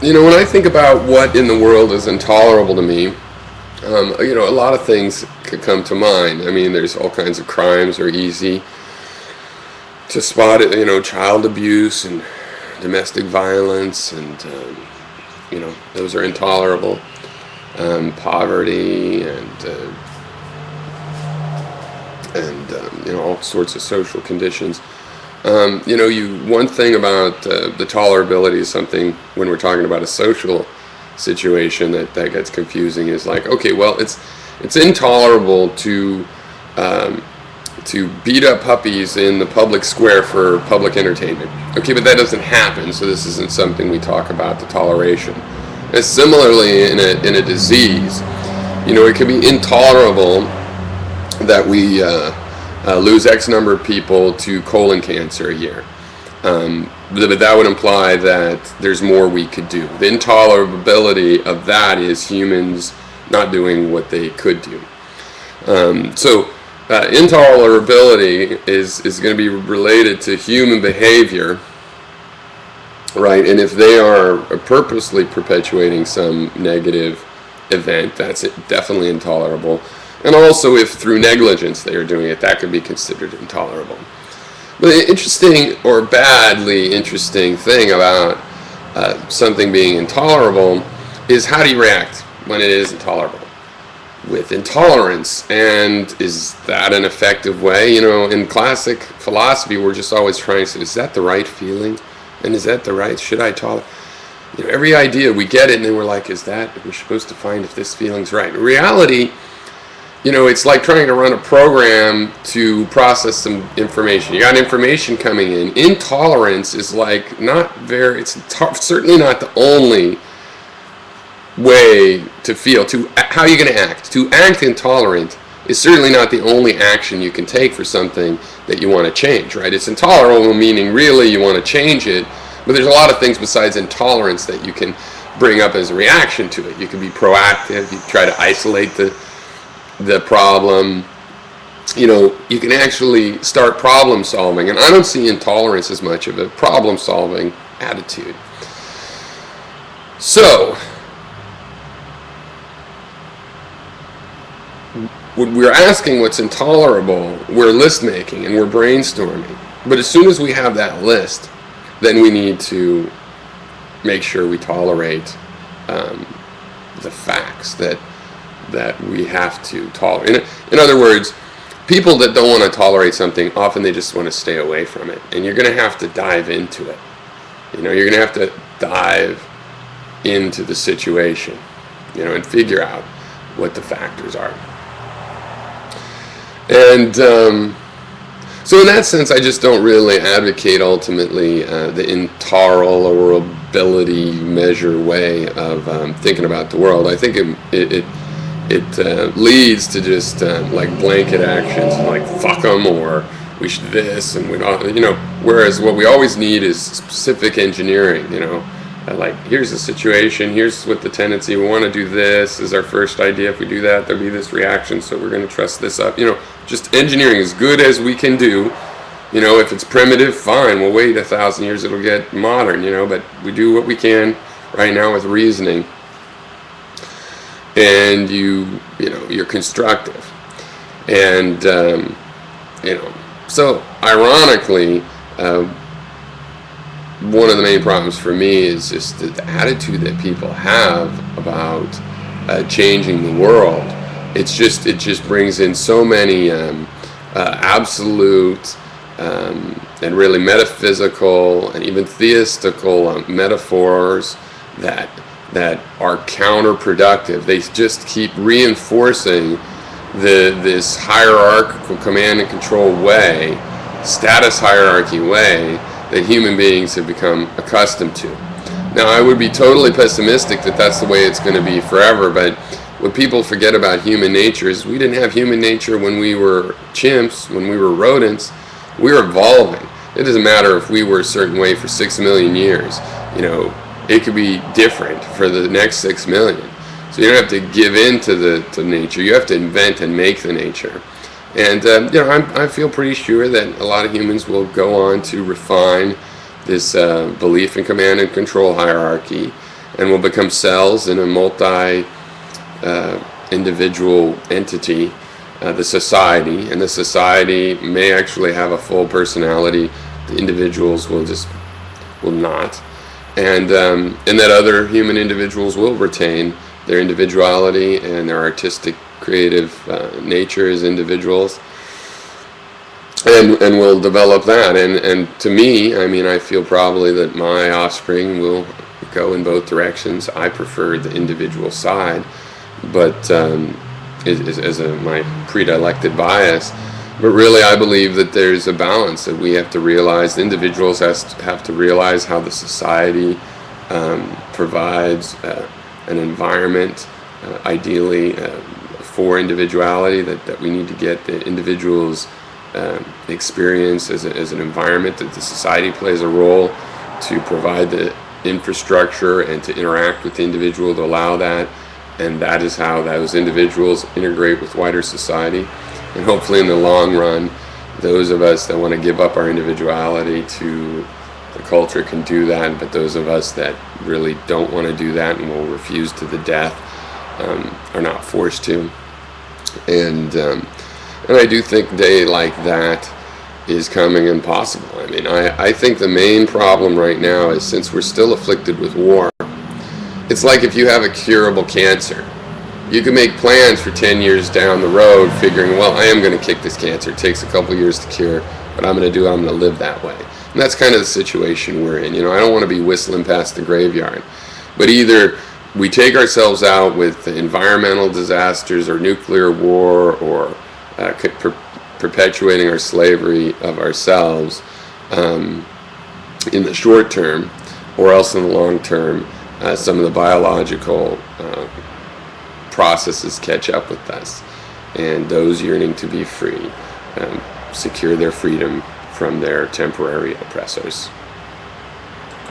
When I think about what in the world is intolerable to me, a lot of things could come to mind. I mean, there's all kinds of crimes are easy to spot it. Child abuse and domestic violence, and those are intolerable. Poverty and all sorts of social conditions. One thing about the tolerability is something when we're talking about a social situation that gets confusing is like, okay, well, it's intolerable to beat up puppies in the public square for public entertainment. Okay, but that doesn't happen, so this isn't something we talk about, the toleration. And similarly, in a disease, it can be intolerable that we lose X number of people to colon cancer a year. But that would imply that there's more we could do. The intolerability of that is humans not doing what they could do. Intolerability is going to be related to human behavior, right? And if they are purposely perpetuating some negative event, that's definitely intolerable. And also if through negligence they are doing it, that could be considered intolerable. But the interesting or badly interesting thing about something being intolerable is how do you react when it is intolerable? With intolerance. And is that an effective way? In classic philosophy, we're just always trying to say, is that the right feeling? And is that the right, should I tolerate? Every idea, we get it, and then we're like, we're supposed to find if this feeling's right. In reality, it's like trying to run a program to process some information. You got information coming in. Intolerance is like it's certainly not the only way to feel. How are you going to act? To act intolerant is certainly not the only action you can take for something that you want to change, right? It's intolerable, meaning really you want to change it, but there's a lot of things besides intolerance that you can bring up as a reaction to it. You can be proactive. You try to isolate the problem. You can actually start problem solving, and I don't see intolerance as much of a problem solving attitude. So when we're asking what's intolerable, we're list making and we're brainstorming. But as soon as we have that list, then we need to make sure we tolerate the facts that we have to tolerate. In other words, people that don't want to tolerate something, often they just want to stay away from it. And you're going to have to dive into it. You're going to have to dive into the situation, and figure out what the factors are. And so in that sense, I just don't really advocate ultimately the intolerability measure way of thinking about the world. I think it leads to just like blanket actions, like fuck them, or we should this, and we don't, whereas what we always need is specific engineering, like here's the situation, here's what the tendency, we want to do this is our first idea, if we do that there'll be this reaction, so we're going to trust this up, just engineering as good as we can do. If it's primitive, fine, we'll wait 1,000 years, it'll get modern, but we do what we can right now with reasoning. And you're constructive. And so ironically, one of the main problems for me is just the attitude that people have about changing the world. It just brings in so many absolute and really metaphysical and even theistical metaphors that are counterproductive. They just keep reinforcing this hierarchical command and control way, status hierarchy way that human beings have become accustomed to. Now, I would be totally pessimistic that that's the way it's going to be forever, but what people forget about human nature is we didn't have human nature when we were chimps, when we were rodents. We were evolving. It doesn't matter if we were a certain way for 6 million years. It could be different for the next 6 million. So you don't have to give in to nature. You have to invent and make the nature. And I feel pretty sure that a lot of humans will go on to refine this belief in command and control hierarchy, and will become cells in a multi-individual entity, the society. And the society may actually have a full personality. The individuals will not. And that other human individuals will retain their individuality and their artistic, creative nature as individuals, and will develop that. And to me, I mean, I feel probably that my offspring will go in both directions. I prefer the individual side, but as my predilected bias. But really, I believe that there's a balance that we have to realize. Individuals have to realize how the society provides an environment, ideally for individuality, that we need to get the individual's experience as an environment, that the society plays a role to provide the infrastructure and to interact with the individual to allow that, and that is how those individuals integrate with wider society. And hopefully in the long run, those of us that want to give up our individuality to the culture can do that, but those of us that really don't want to do that and will refuse to the death are not forced to. And I do think a day like that is coming and possible. I mean, I think the main problem right now is, since we're still afflicted with war, it's like if you have a curable cancer. You can make plans for 10 years down the road, figuring, well, I am going to kick this cancer. It takes a couple years to cure, but I'm going to live that way. And that's kind of the situation we're in. I don't want to be whistling past the graveyard. But either we take ourselves out with environmental disasters or nuclear war, or perpetuating our slavery of ourselves in the short term, or else in the long term, some of the biological processes catch up with us, and those yearning to be free secure their freedom from their temporary oppressors.